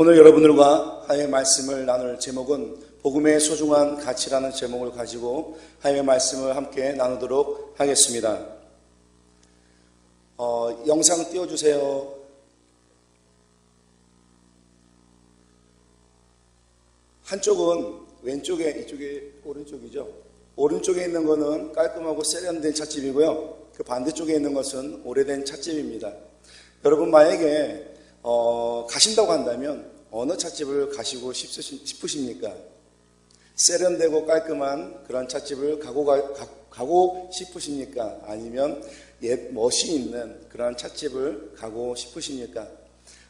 오늘 여러분들과 하나님의 말씀을 나눌 제목은 복음의 소중한 가치라는 제목을 가지고 하나님의 말씀을 함께 나누도록 하겠습니다. 영상 띄워주세요. 한쪽은 왼쪽에, 이쪽에 오른쪽이죠. 오른쪽에 있는 것은 깔끔하고 세련된 찻집이고요. 그 반대쪽에 있는 것은 오래된 찻집입니다. 여러분 만약에 가신다고 한다면 어느 찻집을 가시고 싶으십니까? 세련되고 깔끔한 그런 찻집을 가고 싶으십니까? 아니면 멋이 있는 그런 찻집을 가고 싶으십니까?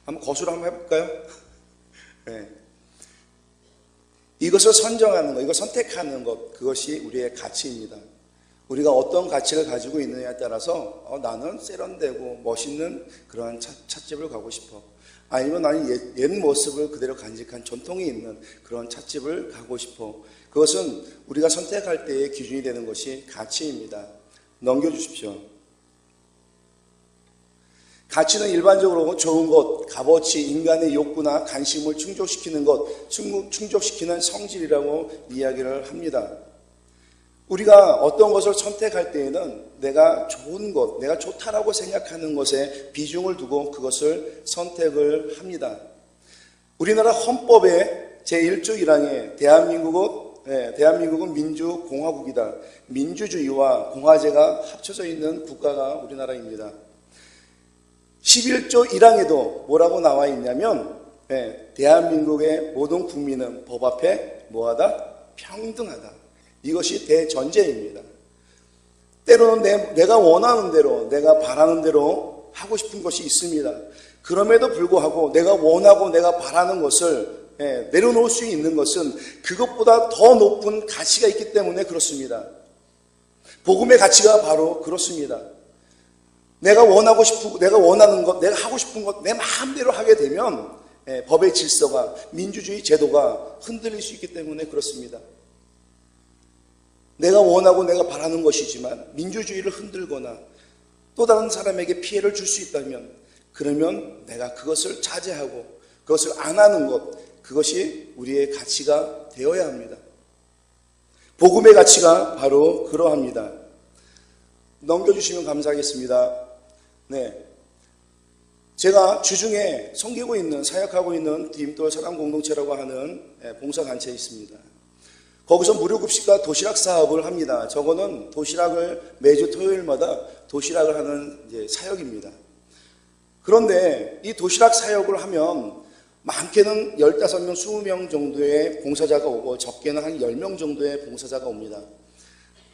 한번 거수를 한번 해볼까요? 네. 이것을 선정하는 것, 이걸 선택하는 것, 그것이 우리의 가치입니다. 우리가 어떤 가치를 가지고 있느냐에 따라서 나는 세련되고 멋있는 그런 찻집을 가고 싶어. 아니면 나는 옛 모습을 그대로 간직한 전통이 있는 그런 찻집을 가고 싶어. 그것은 우리가 선택할 때의 기준이 되는 것이 가치입니다. 넘겨주십시오. 가치는 일반적으로 좋은 것, 값어치, 인간의 욕구나 관심을 충족시키는 것, 충족시키는 성질이라고 이야기를 합니다. 우리가 어떤 것을 선택할 때에는 내가 좋은 것, 내가 좋다라고 생각하는 것에 비중을 두고 그것을 선택을 합니다. 우리나라 헌법의 제1조 1항에 대한민국은 민주공화국이다. 민주주의와 공화제가 합쳐져 있는 국가가 우리나라입니다. 11조 1항에도 뭐라고 나와 있냐면 대한민국의 모든 국민은 법 앞에 뭐하다? 평등하다. 이것이 대전제입니다. 때로는 내가 원하는 대로, 내가 바라는 대로 하고 싶은 것이 있습니다. 그럼에도 불구하고 내가 원하고 내가 바라는 것을 내려놓을 수 있는 것은 그것보다 더 높은 가치가 있기 때문에 그렇습니다. 복음의 가치가 바로 그렇습니다. 내가 원하고 싶고 내가 원하는 것, 내가 하고 싶은 것 내 마음대로 하게 되면 법의 질서가, 민주주의 제도가 흔들릴 수 있기 때문에 그렇습니다. 내가 원하고 내가 바라는 것이지만 민주주의를 흔들거나 또 다른 사람에게 피해를 줄 수 있다면 그러면 내가 그것을 자제하고 그것을 안 하는 것, 그것이 우리의 가치가 되어야 합니다. 복음의 가치가 바로 그러합니다. 넘겨주시면 감사하겠습니다. 네, 제가 주중에 섬기고 있는, 사역하고 있는 디딤돌 사랑공동체라고 하는 봉사단체에 있습니다. 거기서 무료급식과 도시락 사업을 합니다. 저거는 도시락을 매주 토요일마다 도시락을 하는 사역입니다. 그런데 이 도시락 사역을 하면 많게는 15명, 20명 정도의 봉사자가 오고 적게는 한 10명 정도의 봉사자가 옵니다.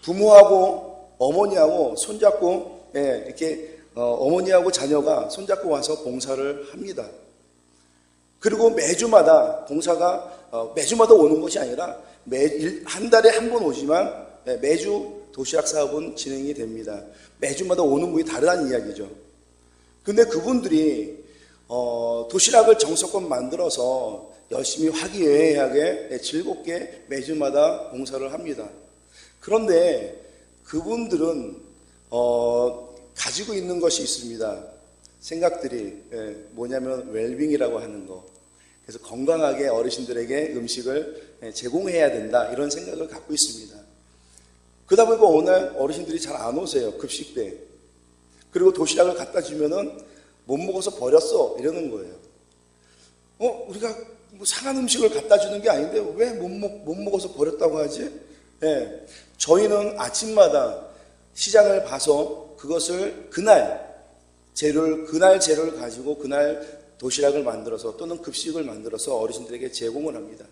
부모하고 어머니하고 손잡고 이렇게 어머니하고 자녀가 손잡고 와서 봉사를 합니다. 그리고 매주마다 봉사가 매주마다 오는 것이 아니라 한 달에 한 번 오지만 매주 도시락 사업은 진행이 됩니다. 매주마다 오는 분이 다르다는 이야기죠. 근데 그분들이 도시락을 정성껏 만들어서 열심히 화기애애하게 즐겁게 매주마다 봉사를 합니다. 그런데 그분들은 가지고 있는 것이 있습니다. 생각들이 뭐냐면 웰빙이라고 하는 거. 그래서 건강하게 어르신들에게 음식을 제공해야 된다, 이런 생각을 갖고 있습니다. 그러다 보니까 오늘 어르신들이 잘 안 오세요, 급식 때. 그리고 도시락을 갖다 주면은 못 먹어서 버렸어, 이러는 거예요. 우리가 뭐 상한 음식을 갖다 주는 게 아닌데 왜 못 먹어서 버렸다고 하지? 저희는 아침마다 시장을 봐서 그것을 그날 재료를 가지고 그날 도시락을 만들어서 또는 급식을 만들어서 어르신들에게 제공을 합니다.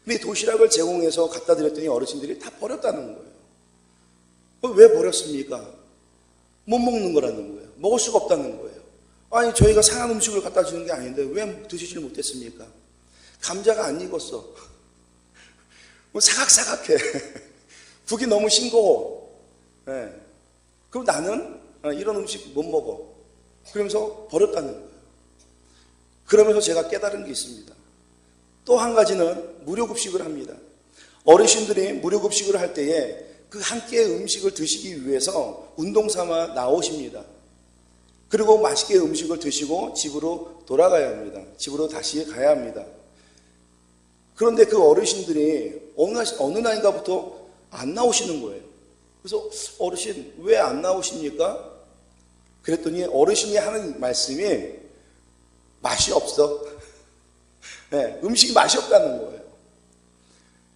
근데 도시락을 제공해서 갖다 드렸더니 어르신들이 다 버렸다는 거예요. 왜 버렸습니까? 못 먹는 거라는 거예요. 먹을 수가 없다는 거예요. 아니, 저희가 상한 음식을 갖다 주는 게 아닌데 왜 드시질 못했습니까? 감자가 안 익었어. 사각사각해. 국이 너무 싱거워. 그럼 나는 이런 음식 못 먹어. 그러면서 버렸다는 거예요. 그러면서 제가 깨달은 게 있습니다. 또 한 가지는 무료급식을 합니다. 어르신들이 무료급식을 할 때에 그 한 끼의 음식을 드시기 위해서 운동 삼아 나오십니다. 그리고 맛있게 음식을 드시고 집으로 돌아가야 합니다. 집으로 다시 가야 합니다. 그런데 그 어르신들이 어느 날인가부터 안 나오시는 거예요. 그래서 어르신 왜 안 나오십니까? 그랬더니 어르신이 하는 말씀이 맛이 없어. 네, 음식이 맛이 없다는 거예요.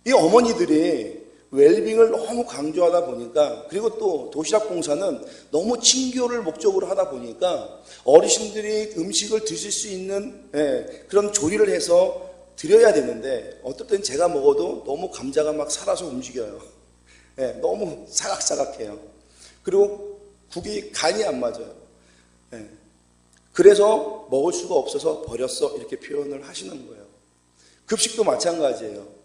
이 어머니들이 웰빙을 너무 강조하다 보니까, 그리고 또 도시락 봉사는 너무 친교를 목적으로 하다 보니까 어르신들이 음식을 드실 수 있는 그런 조리를 해서 드려야 되는데, 어떨 땐 제가 먹어도 너무 감자가 막 살아서 움직여요. 너무 사각사각해요. 그리고 국이 간이 안 맞아요. 그래서 먹을 수가 없어서 버렸어, 이렇게 표현을 하시는 거예요. 급식도 마찬가지예요.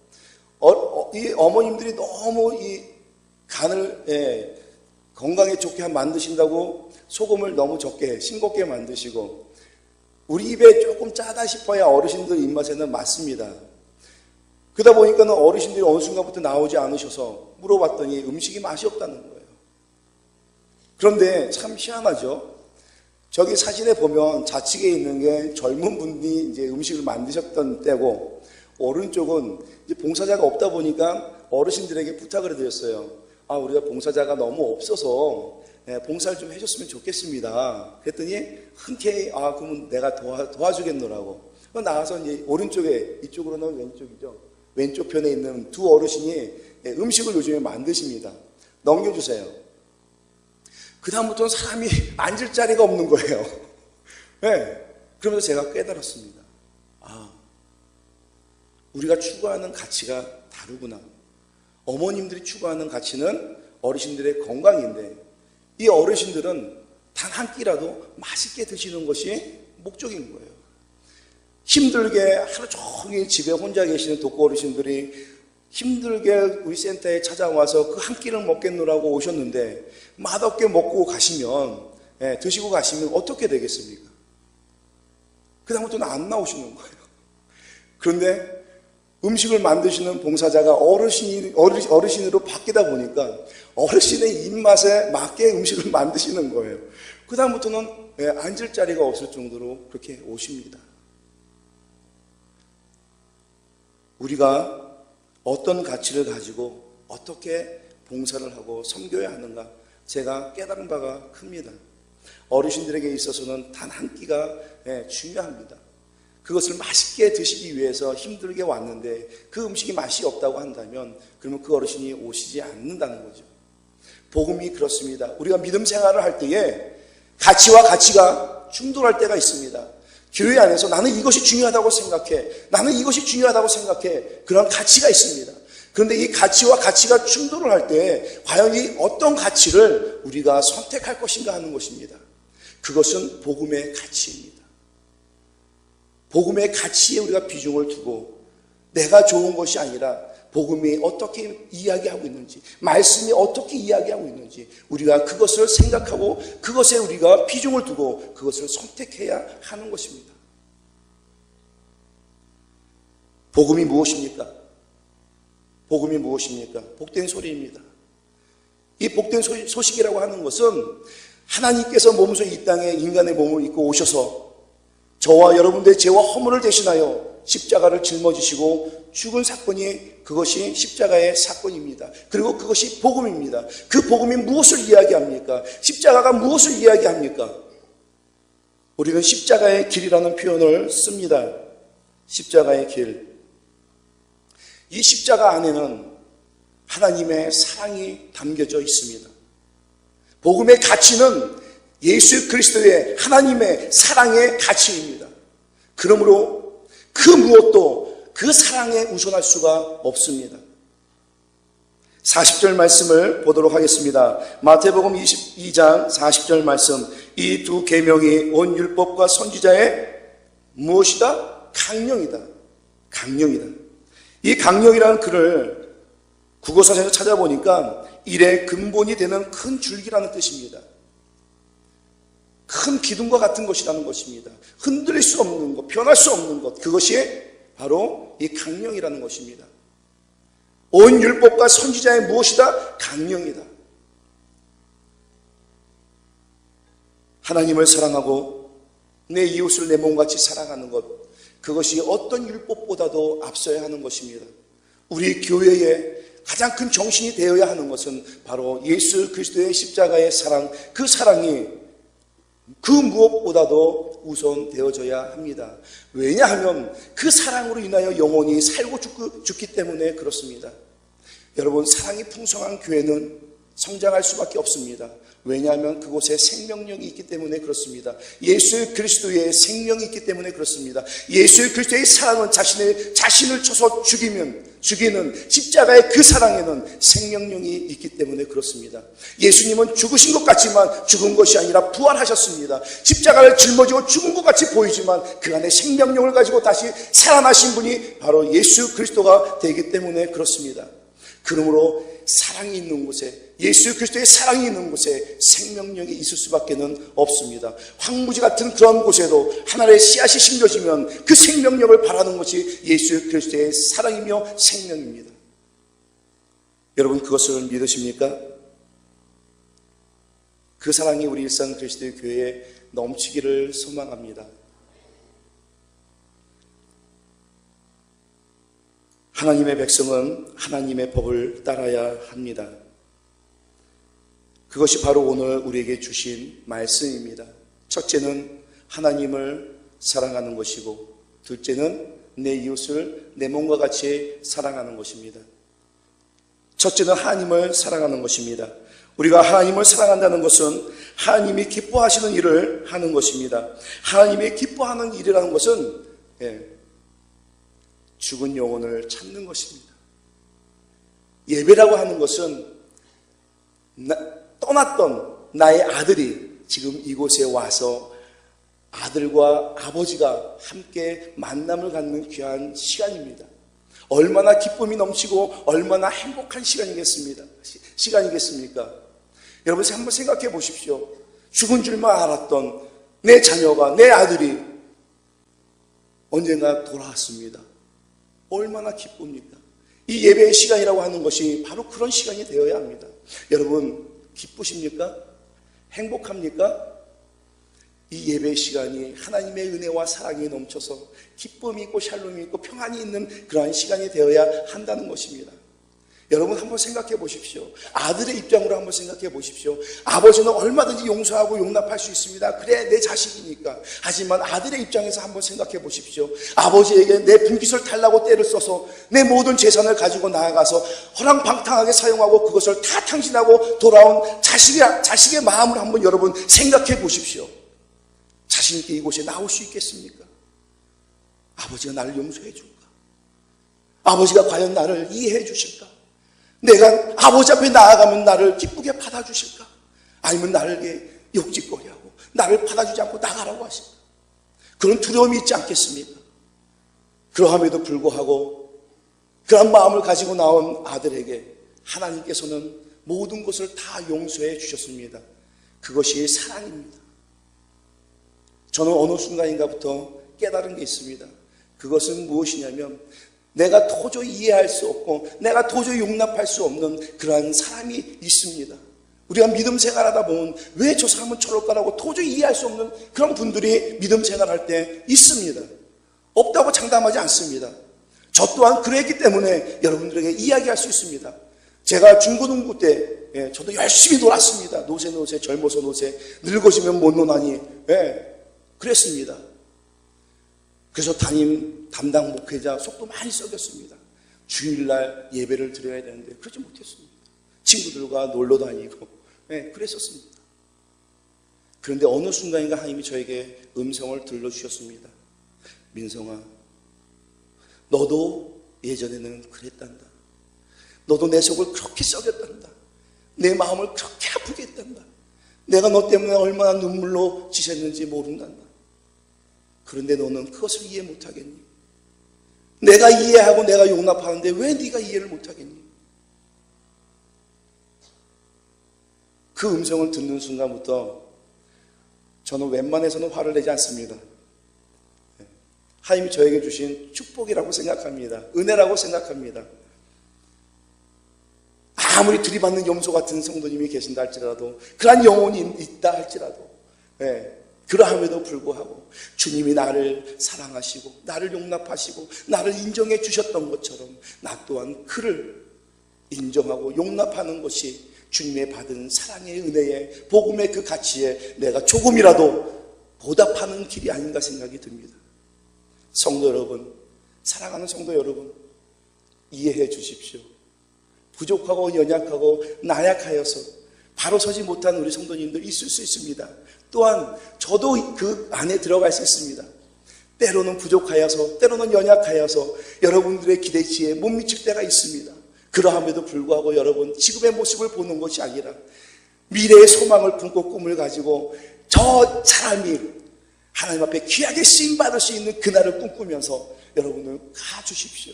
이 어머님들이 너무 이 간을 건강에 좋게 만드신다고 소금을 너무 적게 싱겁게 만드시고, 우리 입에 조금 짜다 싶어야 어르신들 입맛에는 맞습니다. 그러다 보니까는 어르신들이 어느 순간부터 나오지 않으셔서 물어봤더니 음식이 맛이 없다는 거예요. 그런데 참 희한하죠. 저기 사진에 보면 좌측에 있는 게 젊은 분이 이제 음식을 만드셨던 때고, 오른쪽은 이제 봉사자가 없다 보니까 어르신들에게 부탁을 해드렸어요. 우리가 봉사자가 너무 없어서 봉사를 좀 해줬으면 좋겠습니다. 그랬더니 흔쾌히 그러면 내가 도와주겠노라고 나와서 이제 오른쪽에, 이쪽으로는 왼쪽이죠. 왼쪽 편에 있는 두 어르신이 음식을 요즘에 만드십니다. 넘겨주세요. 그 다음부터는 사람이 앉을 자리가 없는 거예요. 그러면서 제가 깨달았습니다. 우리가 추구하는 가치가 다르구나. 어머님들이 추구하는 가치는 어르신들의 건강인데, 이 어르신들은 단 한 끼라도 맛있게 드시는 것이 목적인 거예요. 힘들게 하루 종일 집에 혼자 계시는 독거 어르신들이 힘들게 우리 센터에 찾아와서 그 한 끼를 먹겠노라고 오셨는데 맛없게 먹고 가시면, 드시고 가시면 어떻게 되겠습니까? 그 다음부터는 안 나오시는 거예요. 그런데 음식을 만드시는 봉사자가 어르신으로 바뀌다 보니까 어르신의 입맛에 맞게 음식을 만드시는 거예요. 그 다음부터는 앉을 자리가 없을 정도로 그렇게 오십니다. 우리가 어떤 가치를 가지고 어떻게 봉사를 하고 섬겨야 하는가, 제가 깨달은 바가 큽니다. 어르신들에게 있어서는 단 한 끼가 중요합니다. 그것을 맛있게 드시기 위해서 힘들게 왔는데 그 음식이 맛이 없다고 한다면 그러면 그 어르신이 오시지 않는다는 거죠. 복음이 그렇습니다. 우리가 믿음 생활을 할 때에 가치와 가치가 충돌할 때가 있습니다. 교회 안에서 나는 이것이 중요하다고 생각해, 나는 이것이 중요하다고 생각해, 그런 가치가 있습니다. 그런데 이 가치와 가치가 충돌을 할 때 과연 이 어떤 가치를 우리가 선택할 것인가 하는 것입니다. 그것은 복음의 가치입니다. 복음의 가치에 우리가 비중을 두고 내가 좋은 것이 아니라 복음이 어떻게 이야기하고 있는지, 말씀이 어떻게 이야기하고 있는지 우리가 그것을 생각하고 그것에 우리가 비중을 두고 그것을 선택해야 하는 것입니다. 복음이 무엇입니까? 복음이 무엇입니까? 복된 소리입니다. 이 복된 소식이라고 하는 것은 하나님께서 몸소 이 땅에 인간의 몸을 입고 오셔서 저와 여러분들의 죄와 허물을 대신하여 십자가를 짊어지시고 죽은 사건이, 그것이 십자가의 사건입니다. 그리고 그것이 복음입니다. 그 복음이 무엇을 이야기합니까? 십자가가 무엇을 이야기합니까? 우리는 십자가의 길이라는 표현을 씁니다. 십자가의 길. 이 십자가 안에는 하나님의 사랑이 담겨져 있습니다. 복음의 가치는 예수 그리스도의 하나님의 사랑의 가치입니다. 그러므로 그 무엇도 그 사랑에 우선할 수가 없습니다. 40절 말씀을 보도록 하겠습니다. 마태복음 22장 40절 말씀. 이 두 계명이 온 율법과 선지자의 무엇이다? 강령이다. 강령이다. 이 강령이라는 글을 국어사전에서 찾아보니까 일의 근본이 되는 큰 줄기라는 뜻입니다. 큰 기둥과 같은 것이라는 것입니다. 흔들릴 수 없는 것, 변할 수 없는 것, 그것이 바로 이 강령이라는 것입니다. 온 율법과 선지자의 무엇이다? 강령이다. 하나님을 사랑하고 내 이웃을 내 몸같이 사랑하는 것, 그것이 어떤 율법보다도 앞서야 하는 것입니다. 우리 교회의 가장 큰 정신이 되어야 하는 것은 바로 예수 그리스도의 십자가의 사랑, 그 사랑이 그 무엇보다도 우선되어져야 합니다. 왜냐하면 그 사랑으로 인하여 영혼이 살고 죽기 때문에 그렇습니다. 여러분, 사랑이 풍성한 교회는 성장할 수밖에 없습니다. 왜냐하면 그곳에 생명력이 있기 때문에 그렇습니다. 예수 그리스도의 생명이 있기 때문에 그렇습니다. 예수 그리스도의 사랑은 자신을 쳐서 죽이는 십자가의 그 사랑에는 생명력이 있기 때문에 그렇습니다. 예수님은 죽으신 것 같지만 죽은 것이 아니라 부활하셨습니다. 십자가를 짊어지고 죽은 것 같이 보이지만 그 안에 생명력을 가지고 다시 살아나신 분이 바로 예수 그리스도가 되기 때문에 그렇습니다. 그러므로 사랑이 있는 곳에, 예수 그리스도의 사랑이 있는 곳에 생명력이 있을 수밖에 없습니다. 황무지 같은 그런 곳에도 하나님의 씨앗이 심겨지면 그 생명력을 바라는 것이 예수 그리스도의 사랑이며 생명입니다. 여러분, 그것을 믿으십니까? 그 사랑이 우리 일산 그리스도의 교회에 넘치기를 소망합니다. 하나님의 백성은 하나님의 법을 따라야 합니다. 그것이 바로 오늘 우리에게 주신 말씀입니다. 첫째는 하나님을 사랑하는 것이고, 둘째는 내 이웃을 내 몸과 같이 사랑하는 것입니다. 첫째는 하나님을 사랑하는 것입니다. 우리가 하나님을 사랑한다는 것은 하나님이 기뻐하시는 일을 하는 것입니다. 하나님이 기뻐하는 일이라는 것은 죽은 영혼을 찾는 것입니다. 예배라고 하는 것은 떠났던 나의 아들이 지금 이곳에 와서 아들과 아버지가 함께 만남을 갖는 귀한 시간입니다. 얼마나 기쁨이 넘치고 얼마나 행복한 시간이겠습니까? 여러분, 한번 생각해 보십시오. 죽은 줄만 알았던 내 자녀가, 내 아들이 언젠가 돌아왔습니다. 얼마나 기쁩니까? 이 예배의 시간이라고 하는 것이 바로 그런 시간이 되어야 합니다. 여러분, 기쁘십니까? 행복합니까? 이 예배의 시간이 하나님의 은혜와 사랑이 넘쳐서 기쁨이 있고 샬롬이 있고 평안이 있는 그러한 시간이 되어야 한다는 것입니다. 여러분, 한번 생각해 보십시오. 아들의 입장으로 한번 생각해 보십시오. 아버지는 얼마든지 용서하고 용납할 수 있습니다. 그래, 내 자식이니까. 하지만 아들의 입장에서 한번 생각해 보십시오. 아버지에게 내 분깃을 달라고 때를 써서 내 모든 재산을 가지고 나아가서 허랑방탕하게 사용하고 그것을 다 탕진하고 돌아온 자식의 마음을 한번 여러분 생각해 보십시오. 자신 있게 이곳에 나올 수 있겠습니까? 아버지가 나를 용서해 줄까? 아버지가 과연 나를 이해해 주실까? 내가 아버지 앞에 나아가면 나를 기쁘게 받아주실까? 아니면 나를 욕짓거리하고 나를 받아주지 않고 나가라고 하실까? 그런 두려움이 있지 않겠습니까? 그러함에도 불구하고 그런 마음을 가지고 나온 아들에게 하나님께서는 모든 것을 다 용서해 주셨습니다. 그것이 사랑입니다. 저는 어느 순간인가부터 깨달은 게 있습니다. 그것은 무엇이냐면 내가 도저히 이해할 수 없고 내가 도저히 용납할 수 없는 그러한 사람이 있습니다. 우리가 믿음 생활하다 보면 왜 저 사람은 저럴까라고 도저히 이해할 수 없는 그런 분들이 믿음 생활할 때 있습니다. 없다고 장담하지 않습니다. 저 또한 그랬기 때문에 여러분들에게 이야기할 수 있습니다. 제가 중고등부 때 저도 열심히 놀았습니다. 노세 젊어서 노세, 늙어지면 못 노나니 그랬습니다. 그래서 담당 목회자 속도 많이 썩였습니다. 주일날 예배를 드려야 되는데 그러지 못했습니다. 친구들과 놀러 다니고 그랬었습니다. 그런데 어느 순간인가 하나님이 저에게 음성을 들려주셨습니다. 민성아, 너도 예전에는 그랬단다. 너도 내 속을 그렇게 썩였단다. 내 마음을 그렇게 아프게 했단다. 내가 너 때문에 얼마나 눈물로 지셨는지 모른단다. 그런데 너는 그것을 이해 못하겠니? 내가 이해하고 내가 용납하는데 왜 네가 이해를 못하겠니? 그 음성을 듣는 순간부터 저는 웬만해서는 화를 내지 않습니다. 하나님이 저에게 주신 축복이라고 생각합니다. 은혜라고 생각합니다. 아무리 들이받는 염소 같은 성도님이 계신다 할지라도, 그러한 영혼이 있다 할지라도, 그러함에도 불구하고 주님이 나를 사랑하시고 나를 용납하시고 나를 인정해 주셨던 것처럼 나 또한 그를 인정하고 용납하는 것이 주님의 받은 사랑의 은혜에 복음의 그 가치에 내가 조금이라도 보답하는 길이 아닌가 생각이 듭니다. 성도 여러분, 사랑하는 성도 여러분, 이해해 주십시오. 부족하고 연약하고 나약하여서 바로 서지 못한 우리 성도님들 있을 수 있습니다. 또한 저도 그 안에 들어갈 수 있습니다. 때로는 부족하여서, 때로는 연약하여서 여러분들의 기대치에 못 미칠 때가 있습니다. 그러함에도 불구하고 여러분, 지금의 모습을 보는 것이 아니라 미래의 소망을 품고 꿈을 가지고 저 사람이 하나님 앞에 귀하게 쓰임받을 수 있는 그날을 꿈꾸면서 여러분은 가주십시오.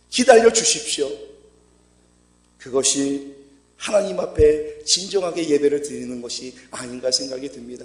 기다려 주십시오. 그것이 하나님 앞에 진정하게 예배를 드리는 것이 아닌가 생각이 듭니다.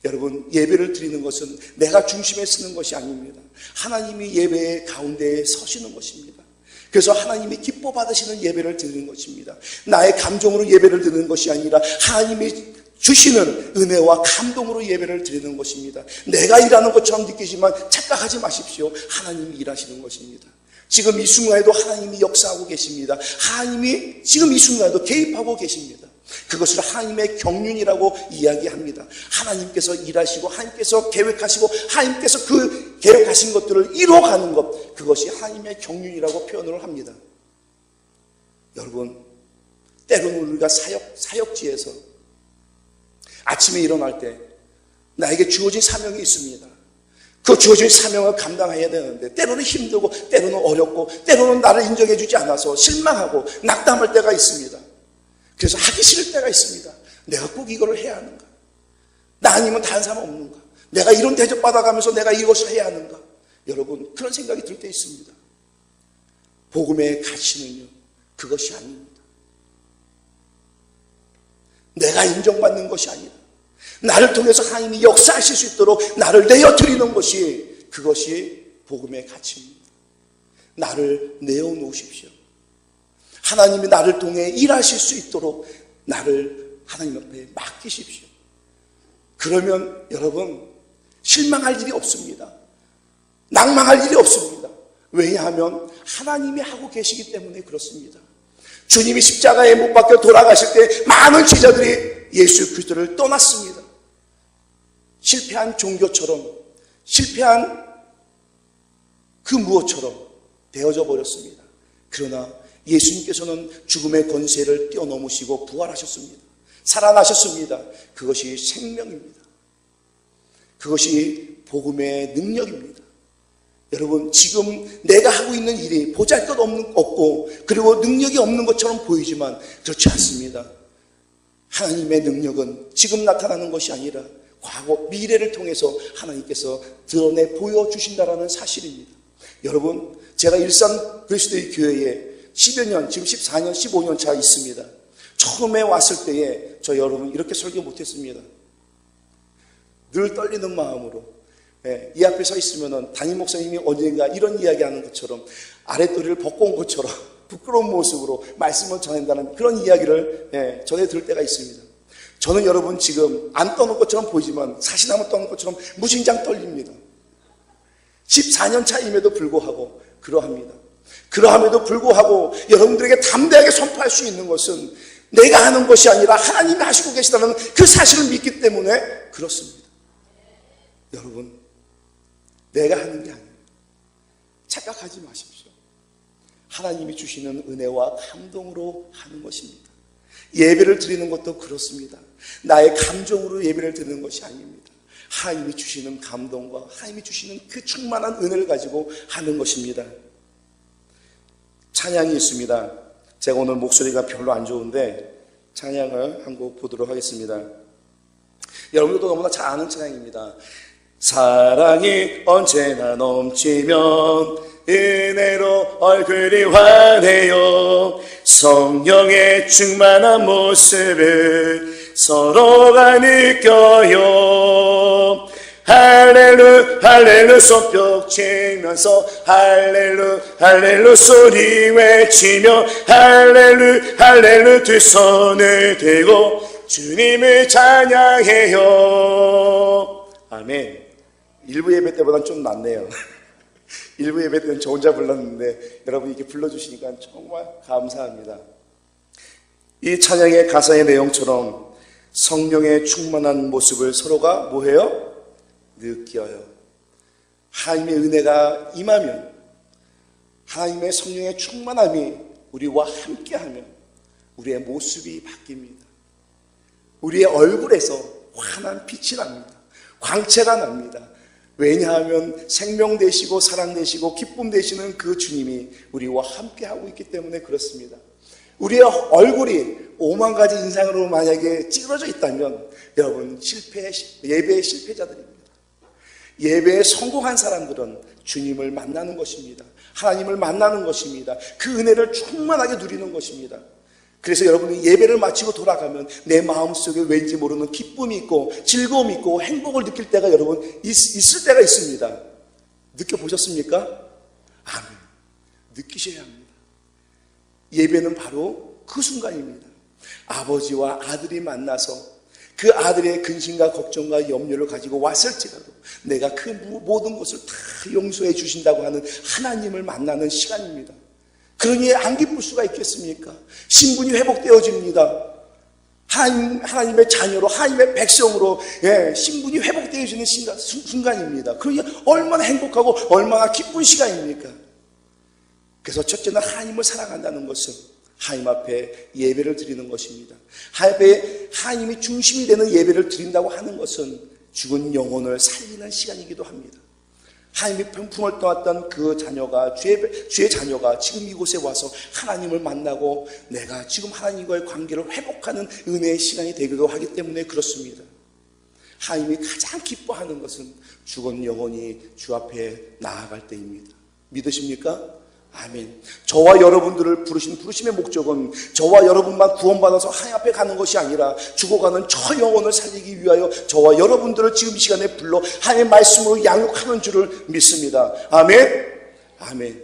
여러분, 예배를 드리는 것은 내가 중심에 서는 것이 아닙니다. 하나님이 예배의 가운데에 서시는 것입니다. 그래서 하나님이 기뻐 받으시는 예배를 드리는 것입니다. 나의 감정으로 예배를 드리는 것이 아니라 하나님이 주시는 은혜와 감동으로 예배를 드리는 것입니다. 내가 일하는 것처럼 느끼지만 착각하지 마십시오. 하나님이 일하시는 것입니다. 지금 이 순간에도 하나님이 역사하고 계십니다. 하나님이 지금 이 순간에도 개입하고 계십니다. 그것을 하나님의 경륜이라고 이야기합니다. 하나님께서 일하시고 하나님께서 계획하시고 하나님께서 그 계획하신 것들을 이루어가는 것, 그것이 하나님의 경륜이라고 표현을 합니다. 여러분, 때로는 우리가 사역지에서 아침에 일어날 때 나에게 주어진 사명이 있습니다. 그 주어진 사명을 감당해야 되는데 때로는 힘들고 때로는 어렵고 때로는 나를 인정해 주지 않아서 실망하고 낙담할 때가 있습니다. 그래서 하기 싫을 때가 있습니다. 내가 꼭 이걸 해야 하는가? 나 아니면 다른 사람 없는가? 내가 이런 대접 받아가면서 내가 이것을 해야 하는가? 여러분, 그런 생각이 들 때 있습니다. 복음의 가치는요, 그것이 아닙니다. 내가 인정받는 것이 아니라 나를 통해서 하나님이 역사하실 수 있도록 나를 내어드리는 것이, 그것이 복음의 가치입니다. 나를 내어놓으십시오. 하나님이 나를 통해 일하실 수 있도록 나를 하나님 앞에 맡기십시오. 그러면 여러분, 실망할 일이 없습니다. 낭망할 일이 없습니다. 왜냐하면 하나님이 하고 계시기 때문에 그렇습니다. 주님이 십자가에 못 박혀 돌아가실 때 많은 제자들이 예수 그리스도를 떠났습니다. 실패한 종교처럼, 실패한 그 무엇처럼 되어져 버렸습니다. 그러나 예수님께서는 죽음의 권세를 뛰어넘으시고 부활하셨습니다. 살아나셨습니다. 그것이 생명입니다. 그것이 복음의 능력입니다. 여러분, 지금 내가 하고 있는 일이 보잘것없고 그리고 능력이 없는 것처럼 보이지만 그렇지 않습니다. 하나님의 능력은 지금 나타나는 것이 아니라 과거, 미래를 통해서 하나님께서 드러내 보여주신다라는 사실입니다. 여러분, 제가 일산 그리스도의 교회에 10여 년, 지금 14년, 15년 차 있습니다. 처음에 왔을 때에 저 여러분 이렇게 설교 못했습니다. 늘 떨리는 마음으로, 이 앞에 서 있으면은 담임 목사님이 언젠가 이런 이야기하는 것처럼 아랫도리를 벗고 온 것처럼 부끄러운 모습으로 말씀을 전한다는 그런 이야기를 전해 들을 때가 있습니다. 저는 여러분 지금 안 떠는 것처럼 보이지만 사시나무 떠는 것처럼 무진장 떨립니다. 14년 차임에도 불구하고 그러합니다. 그러함에도 불구하고 여러분들에게 담대하게 선포할 수 있는 것은 내가 하는 것이 아니라 하나님이 하시고 계시다는 그 사실을 믿기 때문에 그렇습니다. 여러분, 내가 하는 게 아니에요. 착각하지 마십시오. 하나님이 주시는 은혜와 감동으로 하는 것입니다. 예배를 드리는 것도 그렇습니다. 나의 감정으로 예배를 드리는 것이 아닙니다. 하나님이 주시는 감동과 하나님이 주시는 그 충만한 은혜를 가지고 하는 것입니다. 찬양이 있습니다. 제가 오늘 목소리가 별로 안 좋은데 찬양을 한 곡 보도록 하겠습니다. 여러분들도 너무나 잘 아는 찬양입니다. 사랑이 언제나 넘치면 은혜로 얼굴이 환해요. 성령의 충만한 모습을 서로가 느껴요. 할렐루 할렐루 손뼉 치면서 할렐루 할렐루 소리 외치며 할렐루 할렐루 두 손을 들고 주님을 찬양해요. 아멘. 일부 예배 때보다는 좀 낫네요. 일부 예배 때는 저 혼자 불렀는데 여러분이 이렇게 불러주시니까 정말 감사합니다. 이 찬양의 가사의 내용처럼 성령의 충만한 모습을 서로가 뭐해요? 느껴요. 하나님의 은혜가 임하면, 하나님의 성령의 충만함이 우리와 함께하면 우리의 모습이 바뀝니다. 우리의 얼굴에서 환한 빛이 납니다. 광채가 납니다. 왜냐하면 생명 되시고 사랑 되시고 기쁨 되시는 그 주님이 우리와 함께하고 있기 때문에 그렇습니다. 우리의 얼굴이 5만 가지 인상으로 만약에 찌그러져 있다면 여러분 예배의 실패자들입니다. 예배에 성공한 사람들은 주님을 만나는 것입니다. 하나님을 만나는 것입니다. 그 은혜를 충만하게 누리는 것입니다. 그래서 여러분이 예배를 마치고 돌아가면 내 마음속에 왠지 모르는 기쁨이 있고 즐거움이 있고 행복을 느낄 때가 여러분 있을 때가 있습니다. 느껴보셨습니까? 아멘. 느끼셔야 합니다. 예배는 바로 그 순간입니다. 아버지와 아들이 만나서 그 아들의 근심과 걱정과 염려를 가지고 왔을지라도 내가 그 모든 것을 다 용서해 주신다고 하는 하나님을 만나는 시간입니다. 그러니 안 기쁠 수가 있겠습니까? 신분이 회복되어집니다. 하나님의 자녀로, 하나님의 백성으로 신분이 회복되어지는 순간입니다. 그러니 얼마나 행복하고 얼마나 기쁜 시간입니까? 그래서 첫째는 하나님을 사랑한다는 것은 하나님 앞에 예배를 드리는 것입니다. 하나님이 중심이 되는 예배를 드린다고 하는 것은 죽은 영혼을 살리는 시간이기도 합니다. 하나님의 품을 떠났던 그 자녀가, 주의 자녀가 지금 이곳에 와서 하나님을 만나고 내가 지금 하나님과의 관계를 회복하는 은혜의 시간이 되기도 하기 때문에 그렇습니다. 하나님이 가장 기뻐하는 것은 죽은 영혼이 주 앞에 나아갈 때입니다. 믿으십니까? 아멘. 저와 여러분들을 부르심의 목적은 저와 여러분만 구원받아서 하나님 앞에 가는 것이 아니라 죽어가는 저 영혼을 살리기 위하여 저와 여러분들을 지금 이 시간에 불러 하나님의 말씀으로 양육하는 줄을 믿습니다. 아멘. 아멘.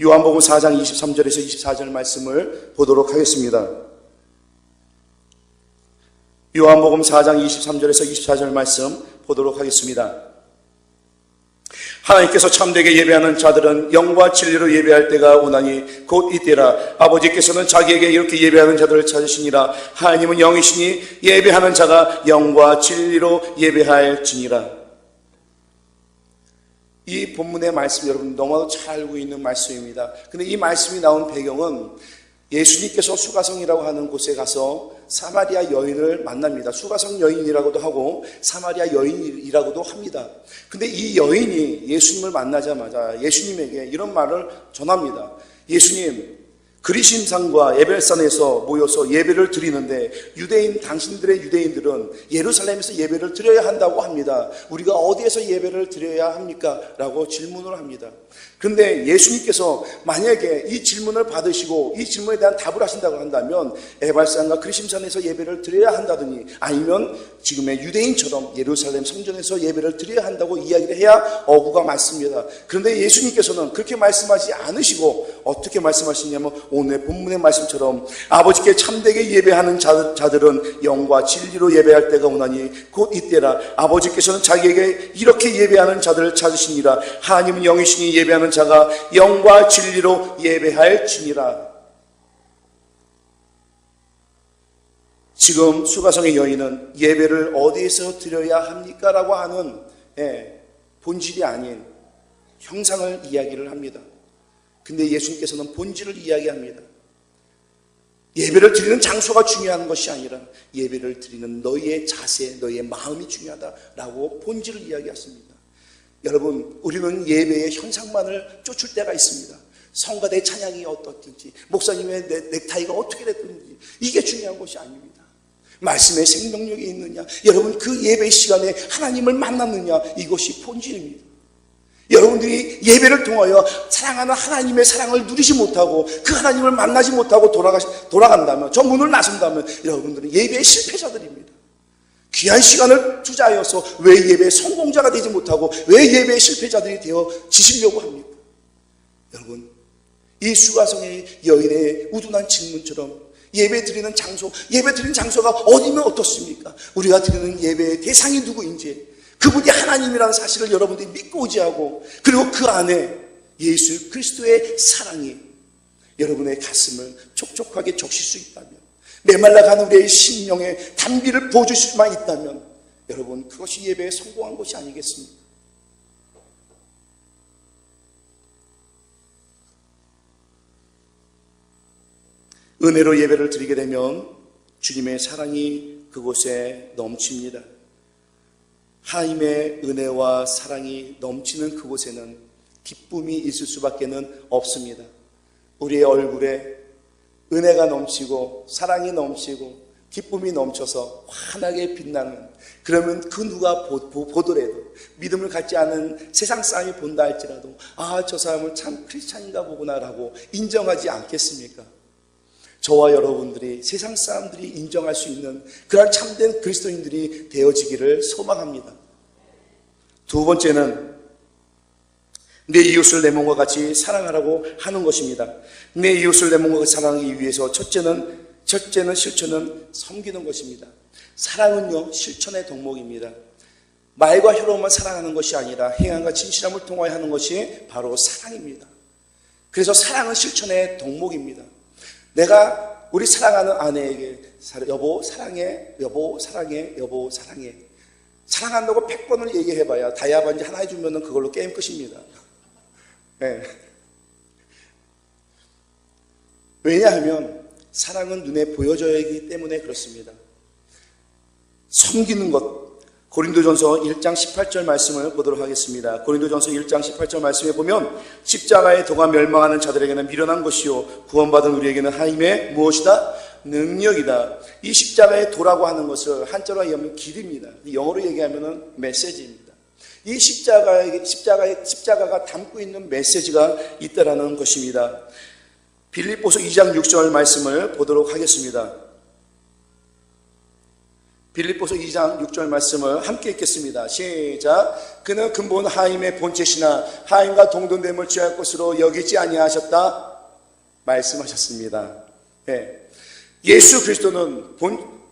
요한복음 4장 23절에서 24절 말씀을 보도록 하겠습니다. 요한복음 4장 23절에서 24절 말씀 보도록 하겠습니다. 하나님께서 참되게 예배하는 자들은 영과 진리로 예배할 때가 오나니 곧 이때라. 아버지께서는 자기에게 이렇게 예배하는 자들을 찾으시니라. 하나님은 영이시니 예배하는 자가 영과 진리로 예배할지니라. 이 본문의 말씀 여러분 너무나도 잘 알고 있는 말씀입니다. 근데 이 말씀이 나온 배경은 예수님께서 수가성이라고 하는 곳에 가서 사마리아 여인을 만납니다. 수가성 여인이라고도 하고 사마리아 여인이라고도 합니다. 근데 이 여인이 예수님을 만나자마자 예수님에게 이런 말을 전합니다. 예수님, 그리심산과 에벨산에서 모여서 예배를 드리는데 당신들의 유대인들은 예루살렘에서 예배를 드려야 한다고 합니다. 우리가 어디에서 예배를 드려야 합니까? 라고 질문을 합니다. 그런데 예수님께서 만약에 이 질문을 받으시고 이 질문에 대한 답을 하신다고 한다면 에발산과 그리심산에서 예배를 드려야 한다더니 아니면 지금의 유대인처럼 예루살렘 성전에서 예배를 드려야 한다고 이야기를 해야 어구가 맞습니다. 그런데 예수님께서는 그렇게 말씀하지 않으시고 어떻게 말씀하시냐면 오늘 본문의 말씀처럼 아버지께 참되게 예배하는 자들은 영과 진리로 예배할 때가 오나니 곧 이때라. 아버지께서는 자기에게 이렇게 예배하는 자들을 찾으시니라. 하나님은 영이시니 예배하는 자가 영과 진리로 예배할지니라. 지금 수가성의 여인은 예배를 어디에서 드려야 합니까? 라고 하는 본질이 아닌 형상을 이야기를 합니다. 근데 예수님께서는 본질을 이야기합니다. 예배를 드리는 장소가 중요한 것이 아니라 예배를 드리는 너희의 자세, 너희의 마음이 중요하다라고 본질을 이야기했습니다. 여러분, 우리는 예배의 현상만을 쫓을 때가 있습니다. 성가대 찬양이 어떻든지, 목사님의 넥타이가 어떻게 됐든지, 이게 중요한 것이 아닙니다. 말씀의 생명력이 있느냐, 여러분 그 예배 시간에 하나님을 만났느냐, 이것이 본질입니다. 여러분들이 예배를 통하여 사랑하는 하나님의 사랑을 누리지 못하고 그 하나님을 만나지 못하고 돌아간다면, 저 문을 나선다면 여러분들은 예배의 실패자들입니다. 귀한 시간을 투자하여서 왜 예배의 성공자가 되지 못하고 왜 예배의 실패자들이 되어지시려고 합니까? 여러분, 이 수가성의 여인의 우둔한 질문처럼 예배 드리는 장소, 예배 드리는 장소가 어디면 어떻습니까? 우리가 드리는 예배의 대상이 누구인지, 그분이 하나님이라는 사실을 여러분들이 믿고 의지하고, 그리고 그 안에 예수 그리스도의 사랑이 여러분의 가슴을 촉촉하게 적실 수 있다면, 메말라가는 우리의 심령에 단비를 부어줄 수만 있다면, 여러분 그것이 예배에 성공한 것이 아니겠습니까? 은혜로 예배를 드리게 되면 주님의 사랑이 그곳에 넘칩니다. 하나님의 은혜와 사랑이 넘치는 그곳에는 기쁨이 있을 수밖에 없습니다. 우리의 얼굴에 은혜가 넘치고 사랑이 넘치고 기쁨이 넘쳐서 환하게 빛나는, 그러면 그 누가 보더라도 믿음을 갖지 않은 세상 사람이 본다 할지라도 아, 저 사람은 참 크리스찬인가 보구나라고 인정하지 않겠습니까? 저와 여러분들이 세상 사람들이 인정할 수 있는 그런 참된 그리스도인들이 되어지기를 소망합니다. 두 번째는 내 이웃을 내 몸과 같이 사랑하라고 하는 것입니다. 내 이웃을 내 몸과 같이 사랑하기 위해서 첫째는 실천은 섬기는 것입니다. 사랑은요, 실천의 덕목입니다. 말과 혀로만 사랑하는 것이 아니라 행함과 진실함을 통하여 하는 것이 바로 사랑입니다. 그래서 사랑은 실천의 덕목입니다. 내가 우리 사랑하는 아내에게 여보 사랑해, 여보 사랑해, 여보 사랑해, 사랑한다고 100번을 얘기해봐야 다이아반지 하나 해주면 그걸로 게임 끝입니다. 네. 왜냐하면 사랑은 눈에 보여져야 하기 때문에 그렇습니다. 섬기는 것, 고린도전서 1장 18절 말씀을 보도록 하겠습니다. 고린도전서 1장 18절 말씀에 보면 십자가의 도가 멸망하는 자들에게는 미련한 것이요 구원받은 우리에게는 하나님의 무엇이다? 능력이다. 이 십자가의 도라고 하는 것을 한자로 얘기하면 길입니다. 영어로 얘기하면 메시지입니다. 이 십자가가 담고 있는 메시지가 있다라는 것입니다. 빌립보서 2장 6절 말씀을 보도록 하겠습니다. 빌립보서 2장 6절 말씀을 함께 읽겠습니다. 시작. 그는 근본 하나님의 본체시나 하나님과 동등됨을 취할 것으로 여기지 아니하셨다 말씀하셨습니다. 네. 예수 그리스도는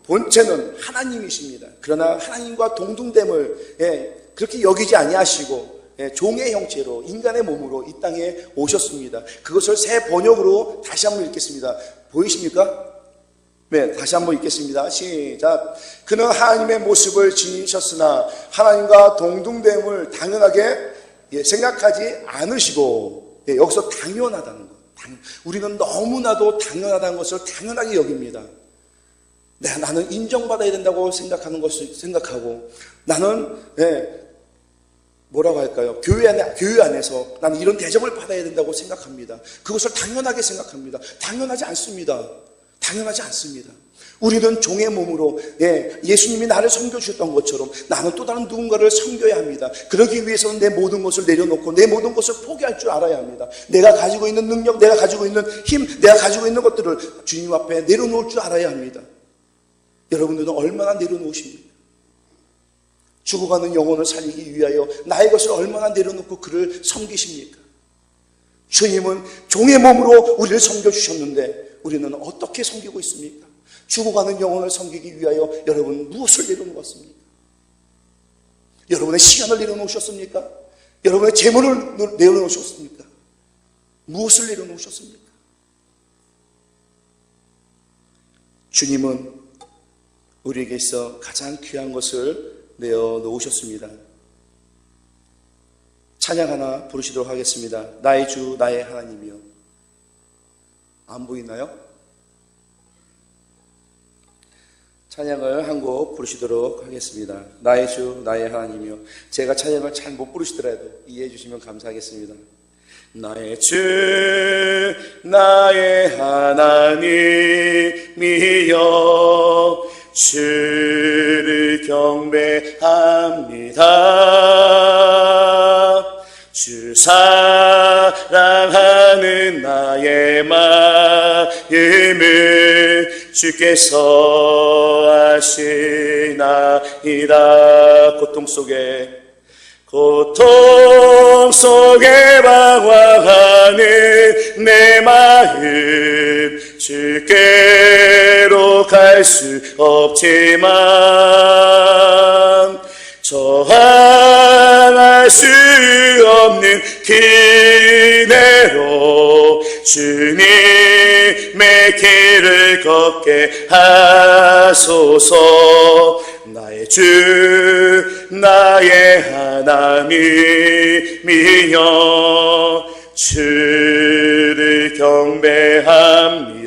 본체는 하나님이십니다. 그러나 하나님과 동등됨을 그렇게 여기지 아니하시고 종의 형체로 인간의 몸으로 이 땅에 오셨습니다. 그것을 새 번역으로 다시 한번 읽겠습니다. 보이십니까? 네, 다시 한번 읽겠습니다. 시작. 그는 하나님의 모습을 지니셨으나 하나님과 동등됨을 당연하게 생각하지 않으시고, 여기서 당연하다는 것. 우리는 너무나도 당연하다는 것을 당연하게 여깁니다. 나는 인정받아야 된다고 생각하는 것을 생각하고, 나는 뭐라고 할까요? 교회 안에서 나는 이런 대접을 받아야 된다고 생각합니다. 그것을 당연하게 생각합니다. 당연하지 않습니다. 당연하지 않습니다. 우리는 종의 몸으로 예수님이 나를 섬겨주셨던 것처럼 나는 또 다른 누군가를 섬겨야 합니다. 그러기 위해서는 내 모든 것을 내려놓고 내 모든 것을 포기할 줄 알아야 합니다. 내가 가지고 있는 능력, 내가 가지고 있는 힘, 내가 가지고 있는 것들을 주님 앞에 내려놓을 줄 알아야 합니다. 여러분들은 얼마나 내려놓으십니까? 죽어가는 영혼을 살리기 위하여 나의 것을 얼마나 내려놓고 그를 섬기십니까? 주님은 종의 몸으로 우리를 섬겨주셨는데 우리는 어떻게 섬기고 있습니까? 죽어가는 영혼을 섬기기 위하여 여러분 무엇을 내려놓았습니까? 여러분의 시간을 내려놓으셨습니까? 여러분의 재물을 내려놓으셨습니까? 무엇을 내려놓으셨습니까? 주님은 우리에게 있어 가장 귀한 것을 내어놓으셨습니다. 찬양 하나 부르시도록 하겠습니다. 나의 주 나의 하나님이여. 안 보이나요? 찬양을 한 곡 부르시도록 하겠습니다. 나의 주 나의 하나님이여. 제가 찬양을 잘 못 부르시더라도 이해해 주시면 감사하겠습니다. 나의 주 나의 하나님이여 주를 경배합니다. 주 사랑하는 나의 마음을 주께서 아시나이다. 고통 속에 방황하는 내 마음 주께로 갈 수 없지만 저항할 수 없는 그대로 주님의 길을 걷게 하소서. 나의 주 나의 하나님이여 주를 경배합니다.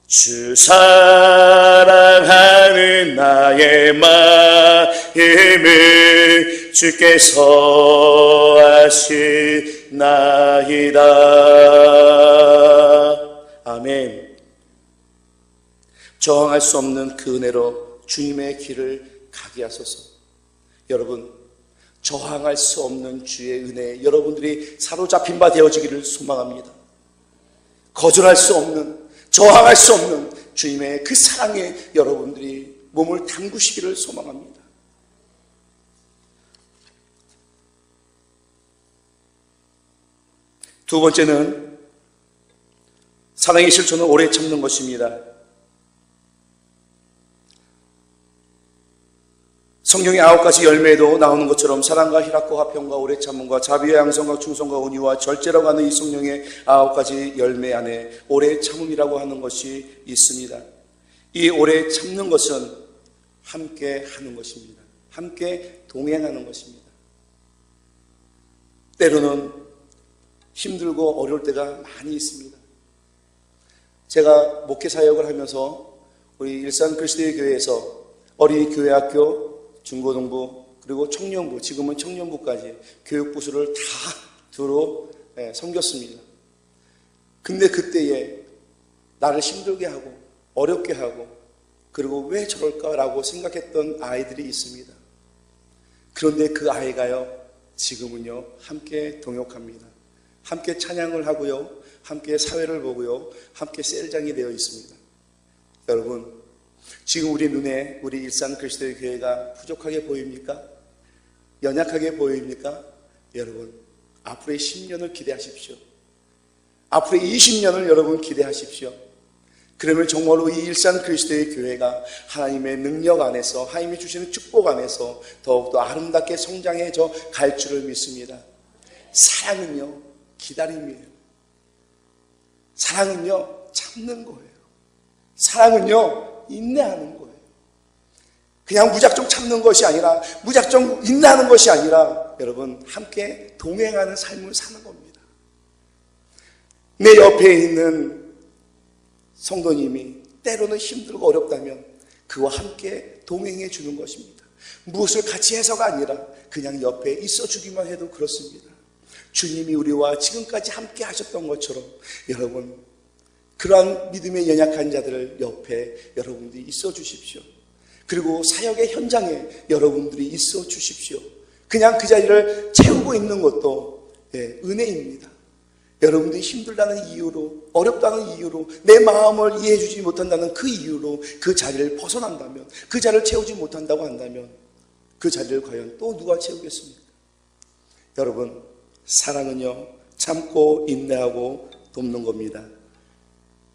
주 사랑하는 나의 마음을 주께서 아시나이다. 아멘. 저항할 수 없는 그 은혜로 주님의 길을 가게 하소서. 여러분, 저항할 수 없는 주의 은혜에 여러분들이 사로잡힌 바 되어지기를 소망합니다. 거절할 수 없는, 저항할 수 없는 주님의 그 사랑에 여러분들이 몸을 담그시기를 소망합니다. 두 번째는 사랑의 실천은 오래 참는 것입니다. 성경의 9가지 열매에도 나오는 것처럼 사랑과 희락과 화평과 오래 참음과 자비와 양성과 충성과 온유와 절제라고 하는 이 성령의 9가지 열매 안에 오래 참음이라고 하는 것이 있습니다. 이 오래 참는 것은 함께 하는 것입니다. 함께 동행하는 것입니다. 때로는 힘들고 어려울 때가 많이 있습니다. 제가 목회 사역을 하면서 우리 일산 그리스도의 교회에서 어린이 교회학교, 중고등부, 그리고 청년부, 지금은 청년부까지 교육부수를 다 두루 섬겼습니다. 근데 그때에 나를 힘들게 하고 어렵게 하고 그리고 왜 저럴까라고 생각했던 아이들이 있습니다. 그런데 그 아이가요, 지금은요 함께 동역합니다. 함께 찬양을 하고요, 함께 사회를 보고요, 함께 셀장이 되어 있습니다. 여러분, 지금 우리 눈에 우리 일산 그리스도의 교회가 부족하게 보입니까? 연약하게 보입니까? 여러분, 앞으로의 10년을 기대하십시오. 앞으로의 20년을 여러분 기대하십시오. 그러면 정말로 이 일산 그리스도의 교회가 하나님의 능력 안에서, 하나님이 주시는 축복 안에서 더욱더 아름답게 성장해져 갈 줄을 믿습니다. 사랑은요, 기다림이에요. 사랑은요, 참는 거예요. 사랑은요, 인내하는 거예요. 그냥 무작정 참는 것이 아니라, 무작정 인내하는 것이 아니라, 여러분, 함께 동행하는 삶을 사는 겁니다. 내 옆에 있는 성도님이 때로는 힘들고 어렵다면 그와 함께 동행해 주는 것입니다. 무엇을 같이 해서가 아니라 그냥 옆에 있어 주기만 해도 그렇습니다. 주님이 우리와 지금까지 함께 하셨던 것처럼 여러분, 그러한 믿음의 연약한 자들을 옆에 여러분들이 있어 주십시오. 그리고 사역의 현장에 여러분들이 있어 주십시오. 그냥 그 자리를 채우고 있는 것도 은혜입니다. 여러분들이 힘들다는 이유로, 어렵다는 이유로, 내 마음을 이해해 주지 못한다는 그 이유로 그 자리를 벗어난다면, 그 자리를 채우지 못한다고 한다면 그 자리를 과연 또 누가 채우겠습니까? 여러분, 사랑은요, 참고 인내하고 돕는 겁니다.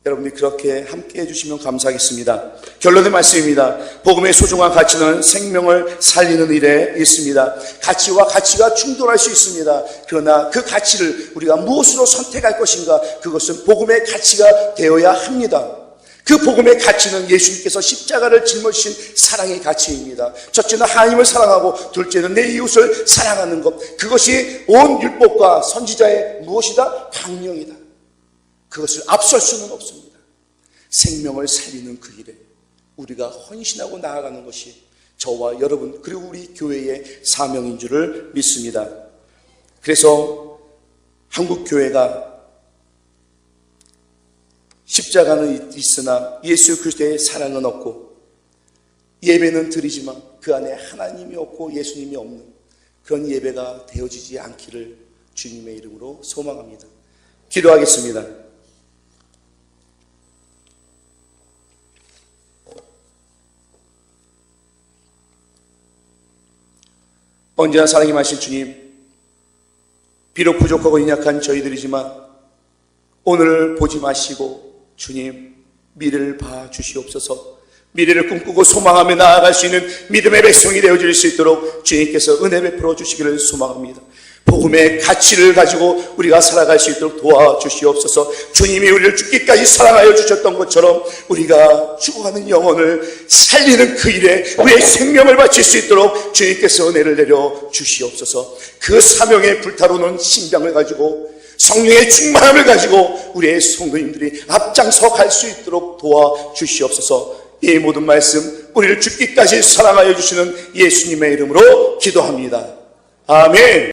여러분이 그렇게 함께 해주시면 감사하겠습니다. 결론의 말씀입니다. 복음의 소중한 가치는 생명을 살리는 일에 있습니다. 가치와 가치가 충돌할 수 있습니다. 그러나 그 가치를 우리가 무엇으로 선택할 것인가, 그것은 복음의 가치가 되어야 합니다. 그 복음의 가치는 예수님께서 십자가를 짊어지신 사랑의 가치입니다. 첫째는 하나님을 사랑하고 둘째는 내 이웃을 사랑하는 것, 그것이 온 율법과 선지자의 무엇이다? 강령이다. 그것을 앞설 수는 없습니다. 생명을 살리는 그 일에 우리가 헌신하고 나아가는 것이 저와 여러분 그리고 우리 교회의 사명인 줄을 믿습니다. 그래서 한국 교회가 십자가는 있으나 예수 그리스도의 사랑은 없고, 예배는 드리지만 그 안에 하나님이 없고 예수님이 없는 그런 예배가 되어지지 않기를 주님의 이름으로 소망합니다. 기도하겠습니다. 언제나 사랑이 많으신 주님, 비록 부족하고 연약한 저희들이지만 오늘 보지 마시고 주님 미래를 봐 주시옵소서. 미래를 꿈꾸고 소망하며 나아갈 수 있는 믿음의 백성이 되어질 수 있도록 주님께서 은혜 베풀어 주시기를 소망합니다. 복음의 가치를 가지고 우리가 살아갈 수 있도록 도와주시옵소서. 주님이 우리를 죽기까지 사랑하여 주셨던 것처럼 우리가 죽어가는 영혼을 살리는 그 일에 우리의 생명을 바칠 수 있도록 주님께서 은혜를 내려 주시옵소서. 그 사명에 불타오르는 심장을 가지고 성령의 충만함을 가지고 우리의 성도님들이 앞장서 갈 수 있도록 도와주시옵소서. 이 모든 말씀 우리를 죽기까지 사랑하여 주시는 예수님의 이름으로 기도합니다. 아멘.